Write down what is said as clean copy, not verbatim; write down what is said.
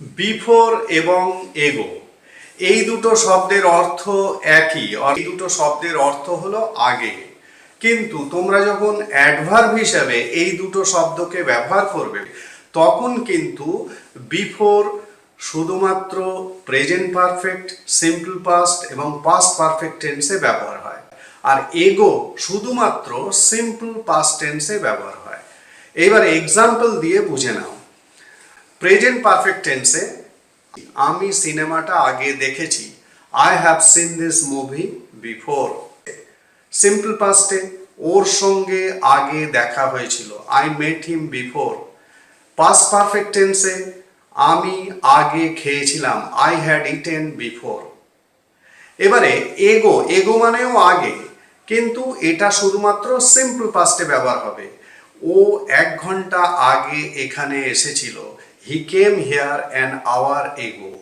Before এবং এগো এই দুটো শব্দের অর্থ একই। এই দুটো শব্দের অর্থ হলো আগে, কিন্তু তোমরা যখন অ্যাডভার্ব হিসাবে এই দুটো শব্দকে ব্যবহার করবে তখন কিন্তু বিফোর শুধুমাত্র প্রেজেন্ট পারফেক্ট, সিম্পল পাস্ট এবং পাস্ট পারফেক্ট টেন্সে ব্যবহার হয়, আর এগো শুধুমাত্র সিম্পল পাস্ট টেন্সে ব্যবহার হয়। এবার এক্সাম্পল দিয়ে বুঝে নাও। প্রেজেন্ট পারফেক্ট টেন্সে আমি সিনেমাটা আগে দেখেছি, I have seen this movie before. Simple পাস্টে ওর সঙ্গে আগে দেখা হয়েছিল, I met him before. Past perfect টেন্সে আমি আগে খেয়েছিলাম, আই হ্যাড ইটেন বিফোর। এবারে এগো, এগো মানেও আগে, কিন্তু এটা শুধুমাত্র সিম্পল পাস্টে ব্যবহার হবে। ও 1 ঘন্টা আগে এখানে এসেছিল, he came here an hour এগো।